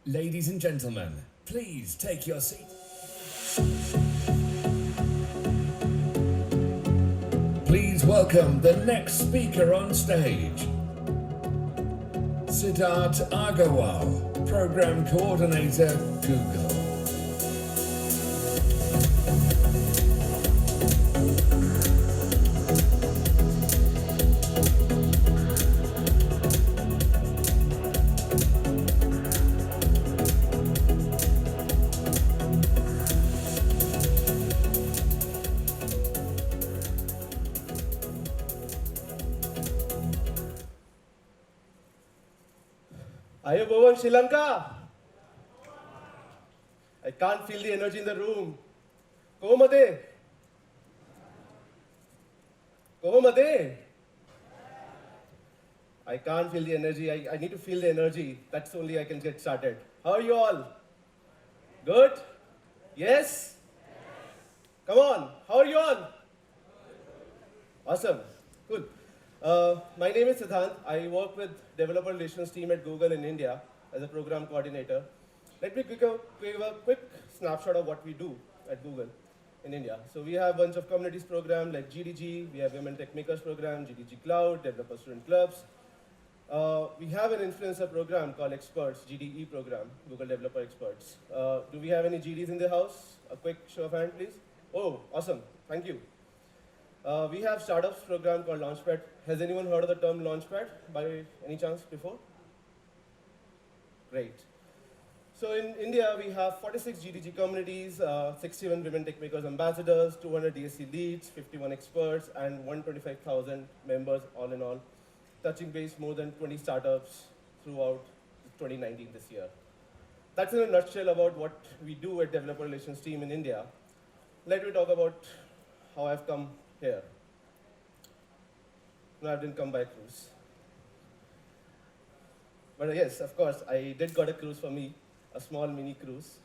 Ladies and gentlemen, please take your seat. Please welcome the next speaker on stage, Siddhant Agarwal, Program Coordinator, Google. Agarwal, Sri Lanka. I can't feel the energy in the room. Komade. Komade. I can't feel the energy. I need to feel the energy. That's only I can get started. How are you all? Good? Yes? Come on. How are you all? Awesome. Cool. My name is Siddhant. I work with developer relations team at Google in India as a program coordinator. Let me give a quick snapshot of what we do at Google in India. So we have a bunch of communities program like GDG, we have Women Tech Makers program, GDG Cloud, Developer Student Clubs. We have an influencer program called Experts, GDE program, Google Developer Experts. Do we have any GDs in the house? A quick show of hand, please. Oh, awesome. Thank you. We have startups program called Launchpad. Has anyone heard of the term Launchpad by any chance before? Great. So in India, we have 46 GDG communities, 61 Women Tech Makers ambassadors, 200 DSC leads, 51 experts, and 125,000 members all in all, touching base more than 20 startups throughout 2019 this year. That's in a nutshell about what we do at Developer Relations team in India. Let me talk about how I've come here. No, I didn't come by cruise. But yes, of course, I did got a cruise for me, a small mini cruise.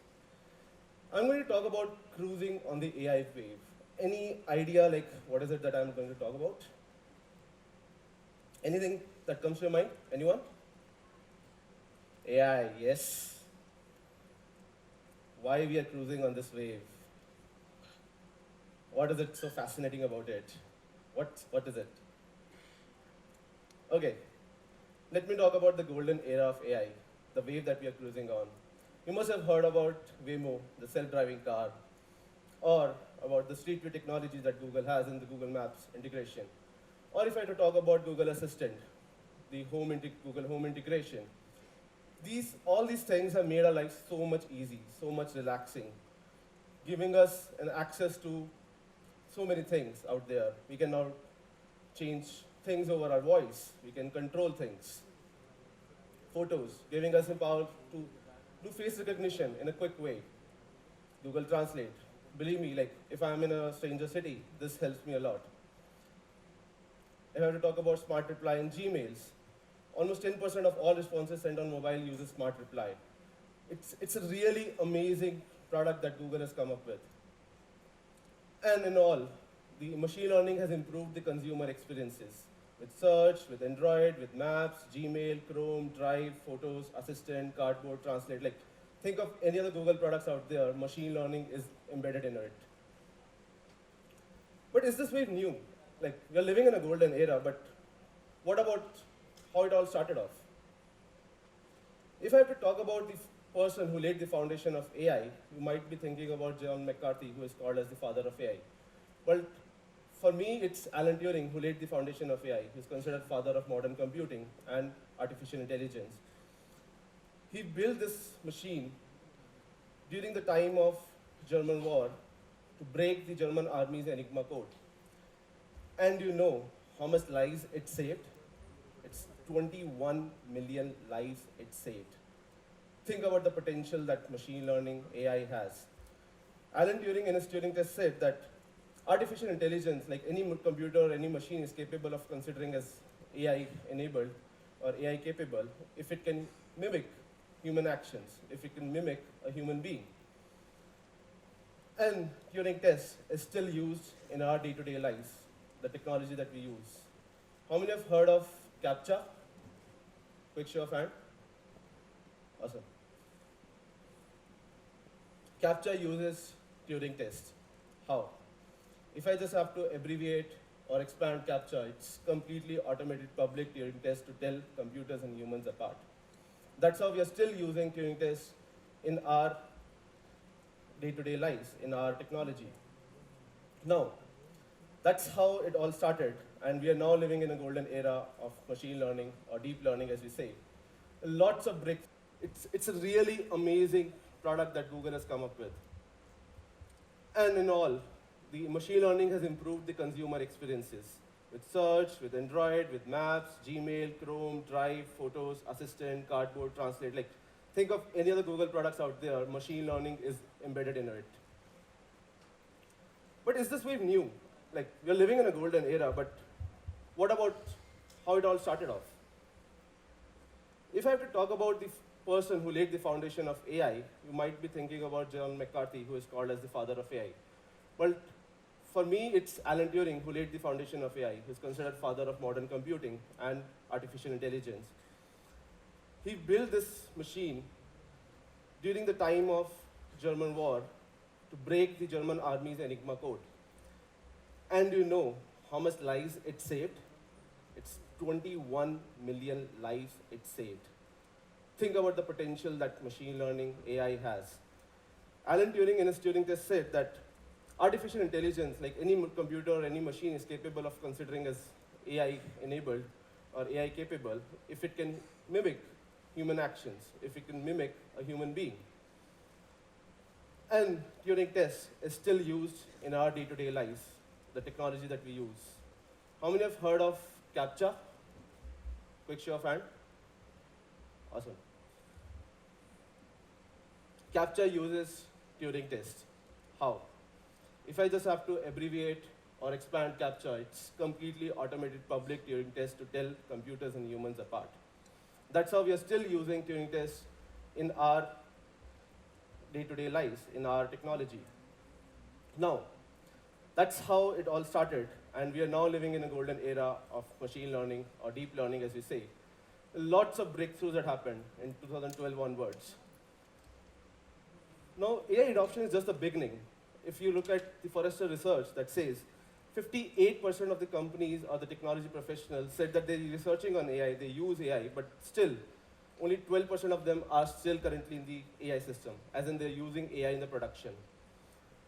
I'm going to talk about cruising on the AI wave. Any idea like what is it that I'm going to talk about? Anything that comes to your mind? Anyone? AI, yes. Why we are cruising on this wave? What is it so fascinating about it? What is it? Okay, let me talk about the golden era of AI, the wave that we are cruising on. You must have heard about Waymo, the self-driving car, or about the street view technology that Google has in the Google Maps integration. Or if I had to talk about Google Assistant, the Google Home integration. All these things have made our lives so much easy, so much relaxing, giving us an access to so many things out there. We can now change things over our voice. We can control things. Photos, giving us the power to do face recognition in a quick way. Google Translate. Believe me, like if I'm in a stranger city, this helps me a lot. If I have to talk about Smart Reply in Gmails, almost 10% of all responses sent on mobile uses Smart Reply. It's a really amazing product that Google has come up with. And in all, the machine learning has improved the consumer experiences with search, with Android, with Maps, Gmail, Chrome, Drive, Photos, Assistant, Cardboard, Translate. Like, think of any other Google products out there, machine learning is embedded in it. But is this wave new? Like, we're living in a golden era, but what about how it all started off? If I have to talk about the person who laid the foundation of AI, you might be thinking about John McCarthy, who is called as the father of AI. Well, for me, it's Alan Turing who laid the foundation of AI. He's considered father of modern computing and artificial intelligence. He built this machine during the time of German war to break the German army's Enigma code. And you know how much lives it saved? It's 21 million lives it saved. Think about the potential that machine learning AI has. Alan Turing in his Turing test said that artificial intelligence, like any computer or any machine, is capable of considering as AI enabled or AI capable if it can mimic human actions, if it can mimic a human being. And Turing test is still used in our day-to-day lives, the technology that we use. How many have heard of CAPTCHA? Quick show of hand. Awesome. CAPTCHA uses Turing test. How? If I just have to abbreviate or expand CAPTCHA, it's completely automated public Turing test to tell computers and humans apart. That's how we are still using Turing tests in our day-to-day lives, in our technology. Now, that's how it all started, and we are now living in a golden era of machine learning, or deep learning as we say. Lots of breakthroughs. It's a really amazing product that Google has come up with. And in all, the machine learning has improved the consumer experiences with search, with Android, with Maps, Gmail, Chrome, Drive, Photos, Assistant, Cardboard, Translate. Like, think of any other Google products out there, machine learning is embedded in it. But is this wave new? Like, we're living in a golden era, but what about how it all started off? If I have to talk about the person who laid the foundation of AI, you might be thinking about John McCarthy, who is called as the father of AI. Well, for me, it's Alan Turing who laid the foundation of AI. He's considered father of modern computing and artificial intelligence. He built this machine during the time of German war to break the German army's Enigma code. And you know how much lives it saved? It's 21 million lives it saved. Think about the potential that machine learning AI has. Alan Turing in his Turing test said that artificial intelligence, like any computer or any machine, is capable of considering as AI enabled or AI capable if it can mimic human actions, if it can mimic a human being. And Turing test is still used in our day-to-day lives, the technology that we use. How many have heard of CAPTCHA? Quick show of hand. Awesome. CAPTCHA uses Turing test. How? If I just have to abbreviate or expand CAPTCHA, it's completely automated public Turing test to tell computers and humans apart. That's how we are still using Turing tests in our day-to-day lives, in our technology. Now, that's how it all started, and we are now living in a golden era of machine learning, or deep learning as we say. Lots of breakthroughs that happened in 2012 onwards. Now, AI adoption is just the beginning. If you look at the Forrester research that says 58% of the companies or the technology professionals said that they're researching on AI, they use AI, but still, only 12% of them are still currently in the AI system, as in they're using AI in the production.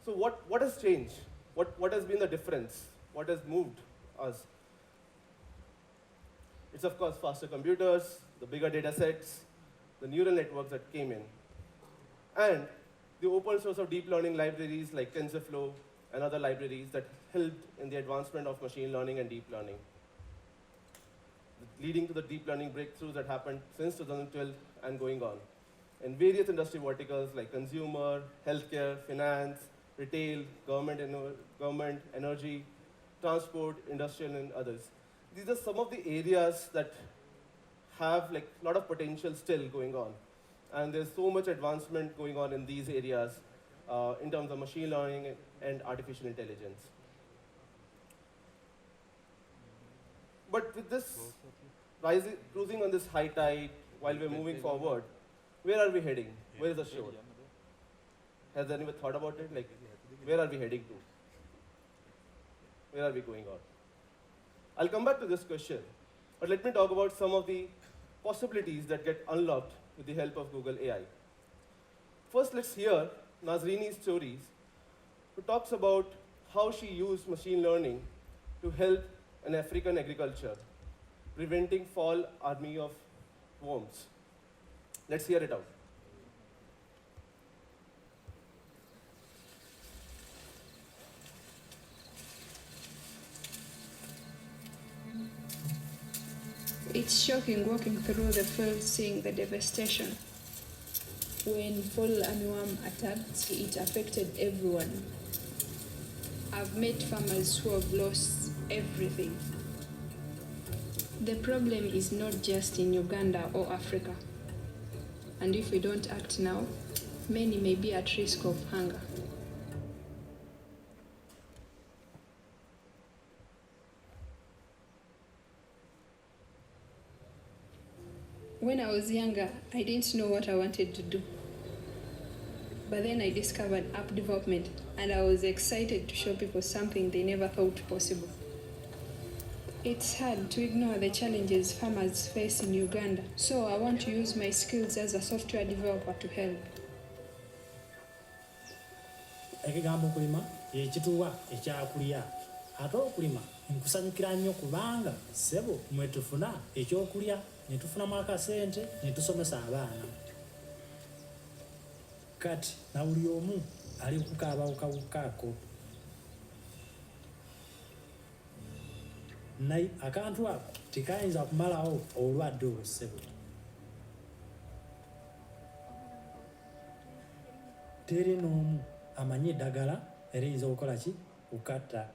So what has changed? What has been the difference? What has moved us? It's of course faster computers, the bigger data sets, the neural networks that came in, and the open source of deep learning libraries like TensorFlow and other libraries that helped in the advancement of machine learning and deep learning, leading to the deep learning breakthroughs that happened since 2012 and going on in various industry verticals like consumer, healthcare, finance, retail, government, energy, transport, industrial, and others. These are some of the areas that have like a lot of potential still going on. And there's so much advancement going on in these areas in terms of machine learning and artificial intelligence. But with this cruising on this high tide while we're moving forward, where are we heading? Where is the shore? Has anyone thought about it? Like, where are we heading to? Where are we going on? I'll come back to this question, but let me talk about some of the possibilities that get unlocked with the help of Google AI. First, let's hear Nazrini's stories, who talks about how she used machine learning to help in African agriculture, preventing fall army of worms. Let's hear it out. It's shocking walking through the fields seeing the devastation. When fall armyworm attacked, it affected everyone. I've met farmers who have lost everything. The problem is not just in Uganda or Africa. And if we don't act now, many may be at risk of hunger. When I was younger, I didn't know what I wanted to do. But then I discovered app development, and I was excited to show people something they never thought possible. It's hard to ignore the challenges farmers face in Uganda, so I want to use my skills as a software developer to help. Ekigambo okulima ekituwa ekyakulya ate okulima nkusanyukira nnyo kubanga ssebo mwe tufuna ekyokulya ne tufunamu akasente ne tusomesa abaana. Kati na buli omu ali kukaabawukawukaako naye akantu ako tekayinza kumalawo obulwadde obwo ssebo. Teri n'omu amanyi eddagala eriyinza okukola ki kukatta.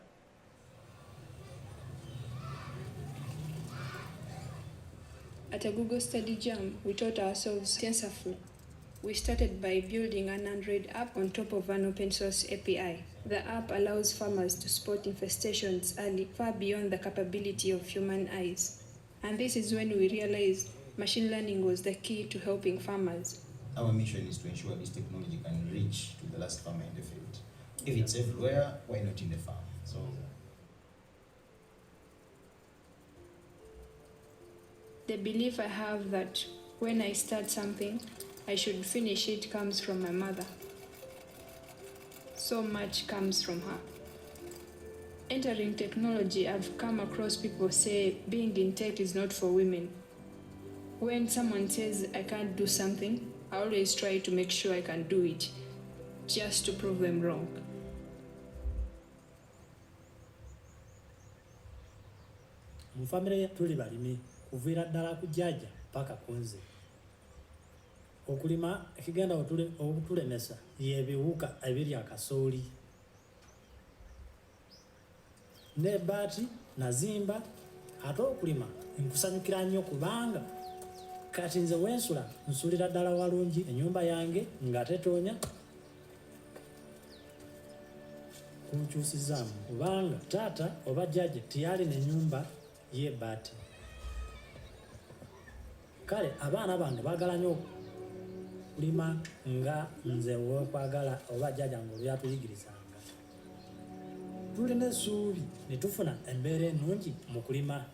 At a Google Study Jam, we taught ourselves TensorFlow. We started by building an Android app on top of an open source API. The app allows farmers to spot infestations early, far beyond the capability of human eyes. And this is when we realized machine learning was the key to helping farmers. Our mission is to ensure this technology can reach to the last farmer in the field. If it's everywhere, why not in the farm? So The belief I have that when I start something, I should finish it comes from my mother. So much comes from her. Entering technology, I've come across people say being in tech is not for women. When someone says I can't do something, I always try to make sure I can do it, just to prove them wrong. Mu famire tuli balimi kuviira ddala ku jjajja paka ku nze. Okulima ekigenda okutulemesa y'ebiwuka ebirya kasooli. N'ebbaati nazimba ate okulima nkusanyukira nnyo kubanga kati nze wensula nsuulira ddala walungi ennyumba yange nga tetoonya kunkyusizaamu kubanga taata oba jjajja teyalina ennyumba y'ebbaati. Kale abaana bange baagala nnyo kulima nga nze wekwagala oba jjajja nga byatuyigirizanga. Tulina essuubi ne tufuna embeera ennungi mu kulima.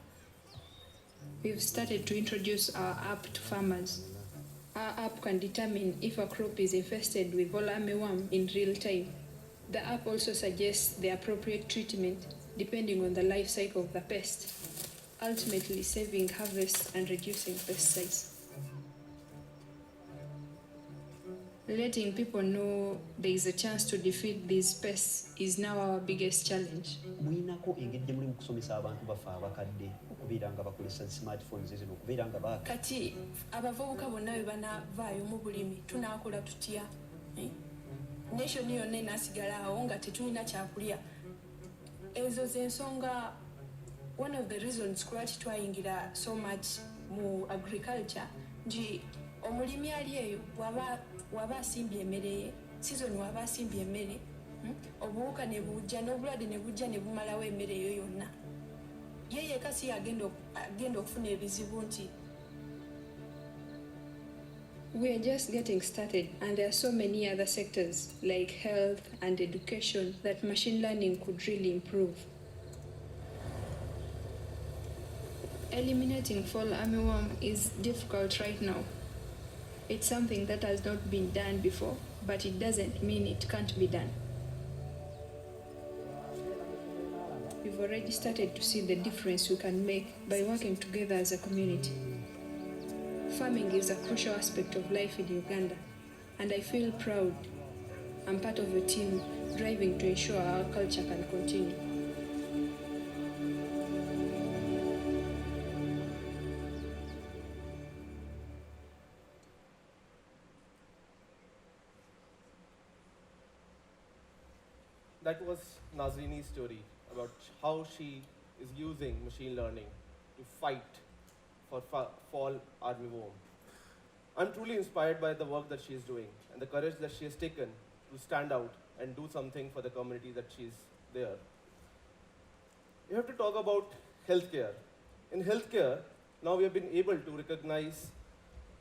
We've started to introduce our app to farmers. Our app can determine if a crop is infested with fall armyworm in real time. The app also suggests the appropriate treatment depending on the life cycle of the pest, ultimately saving harvests and reducing pesticides. Letting people know there is a chance to defeat these pests is now our biggest challenge. Mulinako engeri gye muli mu kusomesa abantu baffe abakadde okubeera nga bakozesa smartphones zino okubeera nga baaka. Kati abavubuka bonna bwe banavaayo mu bulimi tunaakola tutya? Nation yonna enaasigala awo nga tetulina kyakulya. Ezo z'ensonga, one of the reasons lwaki twayingira so much mu agriculture nti omulimi ali eyo waba asimbye emmere ye, season waba asimbye emmere, obuwuka ne bujja n'obulwadde ne bujja ne bumalawo emmere eyo yonna. Ye yekka si agenda okufuna ebizibu nti. We are just getting started, and there are so many other sectors like health and education that machine learning could really improve. Eliminating fall armyworm is difficult right now. It's something that has not been done before, but it doesn't mean it can't be done. We've already started to see the difference we can make by working together as a community. Farming is a crucial aspect of life in Uganda, and I feel proud I'm part of a team driving to ensure our culture can continue. That was Nazrini's story about how she is using machine learning to fight for fall armyworm. I'm truly inspired by the work that she is doing and the courage that she has taken to stand out and do something for the community that she's there. We have to talk about healthcare. In healthcare, now we have been able to recognize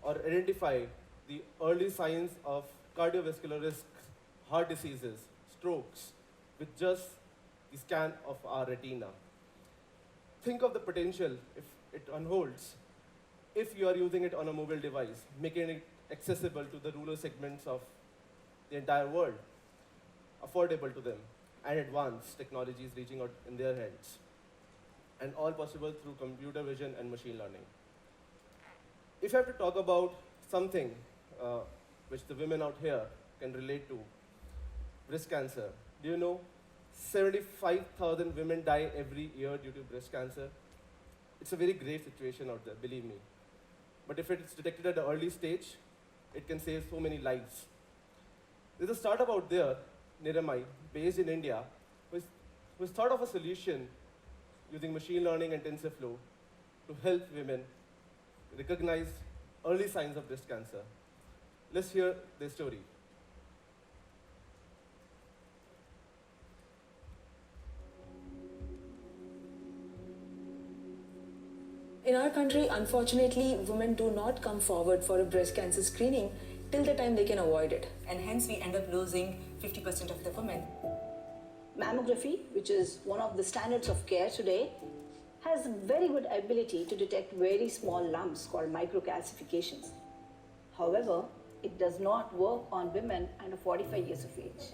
or identify the early signs of cardiovascular risks, heart diseases, strokes, with just the scan of our retina. Think of the potential if it unfolds, if you are using it on a mobile device, making it accessible to the rural segments of the entire world, affordable to them, and advanced technologies reaching out in their hands, and all possible through computer vision and machine learning. If I have to talk about something which the women out here can relate to, breast cancer. Do you know 75,000 women die every year due to breast cancer? It's a very grave situation out there, believe me. But if it's detected at an early stage, it can save so many lives. There's a startup out there, Niramai, based in India, who's thought of a solution using machine learning and TensorFlow to help women recognize early signs of breast cancer. Let's hear their story. In our country, unfortunately, women do not come forward for a breast cancer screening till the time they can avoid it. And hence we end up losing 50% of the women. Mammography, which is one of the standards of care today, has very good ability to detect very small lumps called microcalcifications. However, it does not work on women under 45 years of age.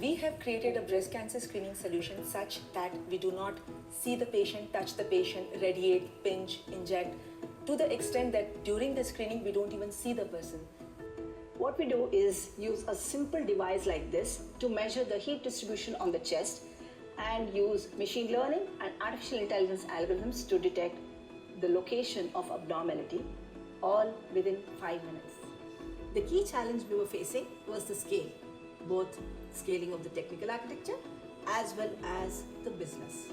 We have created a breast cancer screening solution such that we do not see the patient, touch the patient, radiate, pinch, inject, to the extent that during the screening we don't even see the person. What we do is use a simple device like this to measure the heat distribution on the chest and use machine learning and artificial intelligence algorithms to detect the location of abnormality, all within 5 minutes. The key challenge we were facing was the scale, both scaling of the technical architecture as well as the business.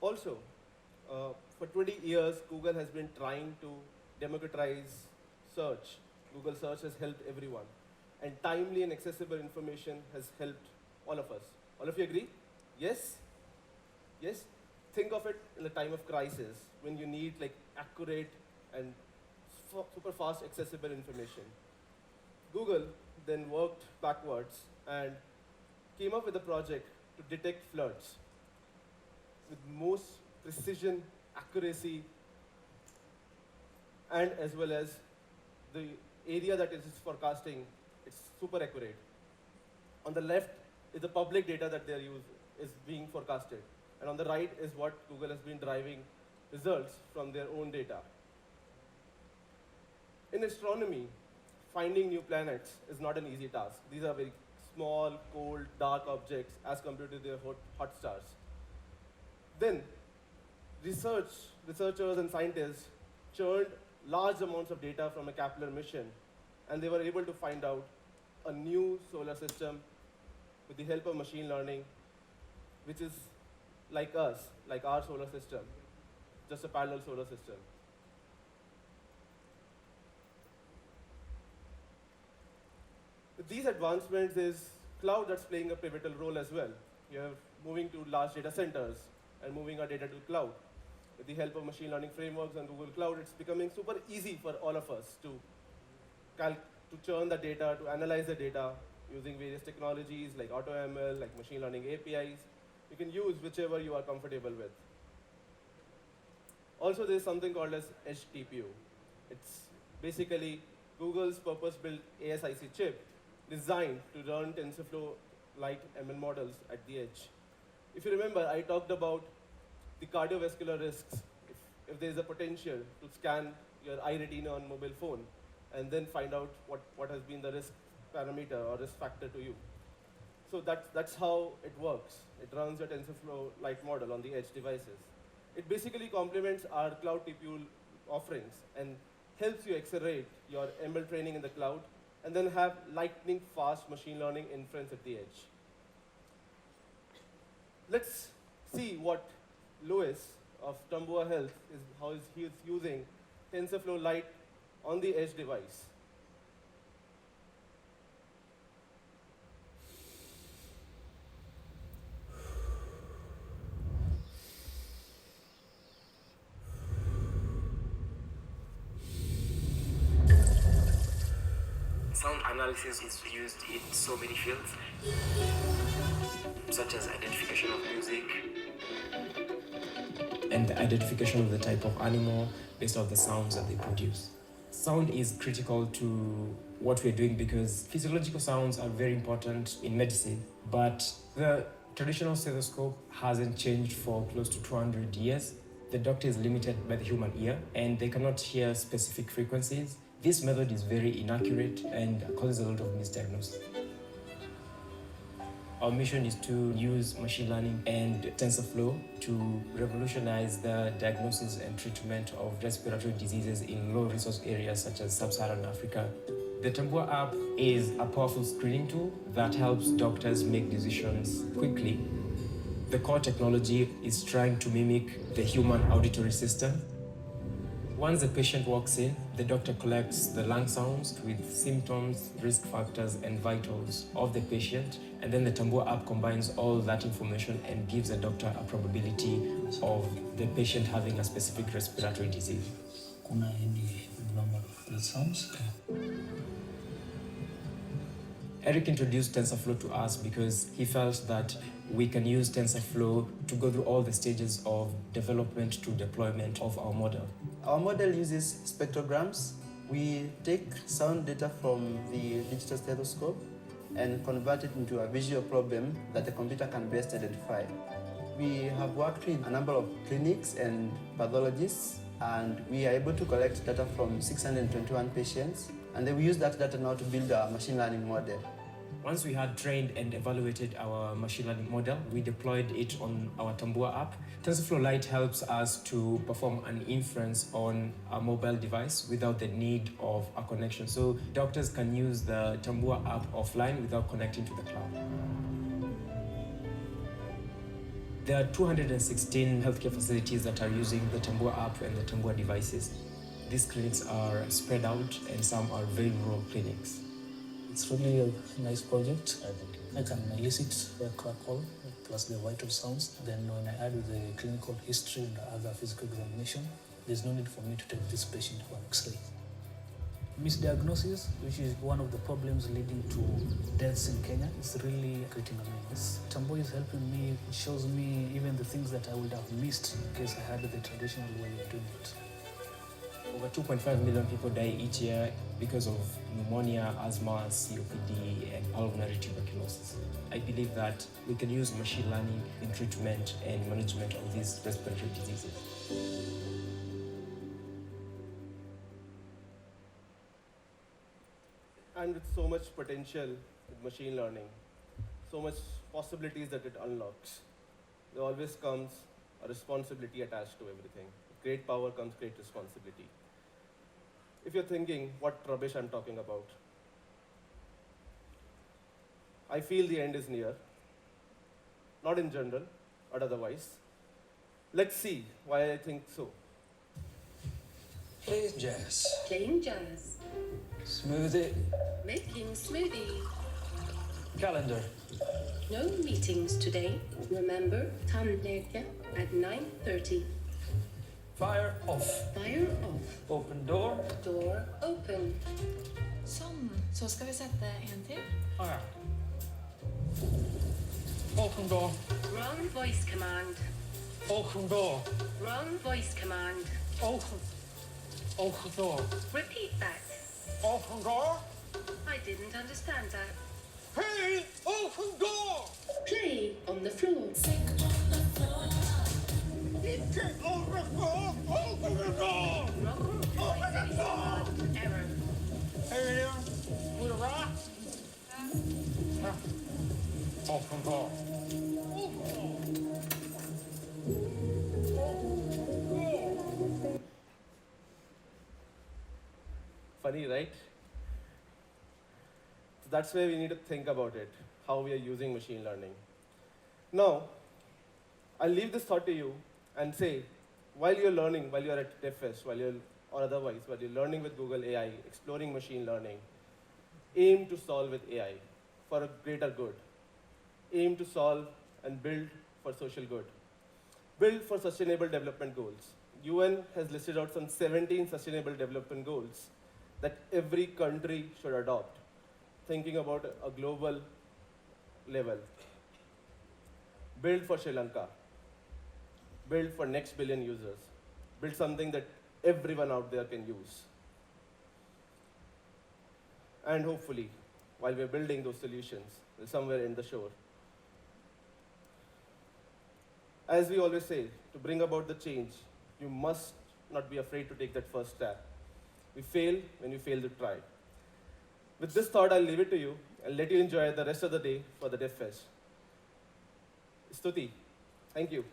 Also, for 20 years, Google has been trying to democratize search. Google search has helped everyone. And timely and accessible information has helped all of us. All of you agree? Yes? Yes? Think of it in a time of crisis when you need like accurate and super fast accessible information. Google then worked backwards and came up with a project to detect floods with most precision, accuracy, and as well as the area that it is forecasting, it's super accurate. On the left is the public data that they're is being forecasted. And on the right is what Google has been driving results from their own data. In astronomy, finding new planets is not an easy task. These are very small, cold, dark objects as compared to their hot stars. Then, researchers and scientists churned large amounts of data from a Kepler mission, and they were able to find out a new solar system with the help of machine learning, which is like us, like our solar system, just a parallel solar system. With these advancements is cloud that's playing a pivotal role as well. You're moving to large data centers and moving our data to cloud. With the help of machine learning frameworks and Google Cloud, it's becoming super easy for all of us to churn the data, to analyze the data using various technologies like AutoML, like machine learning APIs. You can use whichever you are comfortable with. Also, there's something called as Edge TPU. It's basically Google's purpose-built ASIC chip designed to run TensorFlow-like ML models at the edge. If you remember, I talked about the cardiovascular risks. If there is a potential to scan your eye retina on mobile phone and then find out what has been the risk parameter or risk factor to you. So that's how it works. It runs a TensorFlow-like model on the edge devices. It basically complements our cloud TPU offerings and helps you accelerate your ML training in the cloud and then have lightning fast machine learning inference at the edge. Let's see what Louis of Tambua Health he is using TensorFlow Lite on the edge device. analysis is used in so many fields, such as identification of music and the identification of the type of animal based on the sounds that they produce. Sound is critical to what we're doing because physiological sounds are very important in medicine, but the traditional stethoscope hasn't changed for close to 200 years. The doctor is limited by the human ear and they cannot hear specific frequencies. This method is very inaccurate and causes a lot of misdiagnosis. Our mission is to use machine learning and TensorFlow to revolutionize the diagnosis and treatment of respiratory diseases in low-resource areas such as sub-Saharan Africa. The Tambua app is a powerful screening tool that helps doctors make decisions quickly. The core technology is trying to mimic the human auditory system. Once the patient walks in, the doctor collects the lung sounds with symptoms, risk factors, and vitals of the patient, and then the Tambua app combines all that information and gives the doctor a probability of the patient having a specific respiratory disease. Kuna any number of sounds? Eric introduced TensorFlow to us because he felt that we can use TensorFlow to go through all the stages of development to deployment of our model. Our model uses spectrograms. We take sound data from the digital stethoscope and convert it into a visual problem that the computer can best identify. We have worked with a number of clinics and pathologists, and we are able to collect data from 621 patients, and then we use that data now to build our machine learning model. Once we had trained and evaluated our machine learning model, we deployed it on our Tambua app. TensorFlow Lite helps us to perform an inference on a mobile device without the need of a connection. So doctors can use the Tambua app offline without connecting to the cloud. There are 216 healthcare facilities that are using the Tambua app and the Tambua devices. These clinics are spread out and some are very rural clinics. It's really a nice project. I can elicit a call plus the vital sounds. Then when I add with the clinical history and the other physical examination, there's no need for me to take this patient for an X-ray. Misdiagnosis, which is one of the problems leading to deaths in Kenya, is really creating a menace. Tambua is helping me. It shows me even the things that I would have missed in case I had the traditional way of doing it. Over 2.5 million people die each year because of pneumonia, asthma, COPD, and pulmonary tuberculosis. I believe that we can use machine learning in treatment and management of these respiratory diseases. And with so much potential with machine learning, so much possibilities that it unlocks, there always comes a responsibility attached to everything. With great power comes great responsibility. If you're thinking what rubbish I'm talking about, I feel the end is near. Not in general, but otherwise. Let's see why I think so. Playing jazz. Playing jazz. Smoothie. Making smoothie. Calendar. No meetings today. Remember, tandläkare at 9:30. Fire off. Fire off. Open door. Door open. Så ska vi sätta en till. Fire. Open door. Wrong voice command. Open door. Wrong voice command. Open door. Repeat that. Open door. I didn't understand that. Hey, open door. Play on the floor. Get on the floor. Open the door. Wrong voice command. Error. Hey there. With a rock. Open door. Funny, right? So that's where we need to think about it, how we are using machine learning. Now, I'll leave this thought to you and say, while you're learning, while you're at DevFest, or otherwise, while you're learning with Google AI, exploring machine learning, aim to solve with AI for a greater good. Aim to solve and build for social good. Build for sustainable development goals. UN has listed out some 17 sustainable development goals that every country should adopt. thinking about a global level. Build for Sri Lanka. Build for next billion users. Build something that everyone out there can use. And hopefully, while we're building those solutions, we'll somewhere end the shore. As we always say, to bring about the change, you must not be afraid to take that first step. We fail when you fail to try. With this thought, I'll leave it to you and let you enjoy the rest of the day for the DevFest. Stuti, thank you.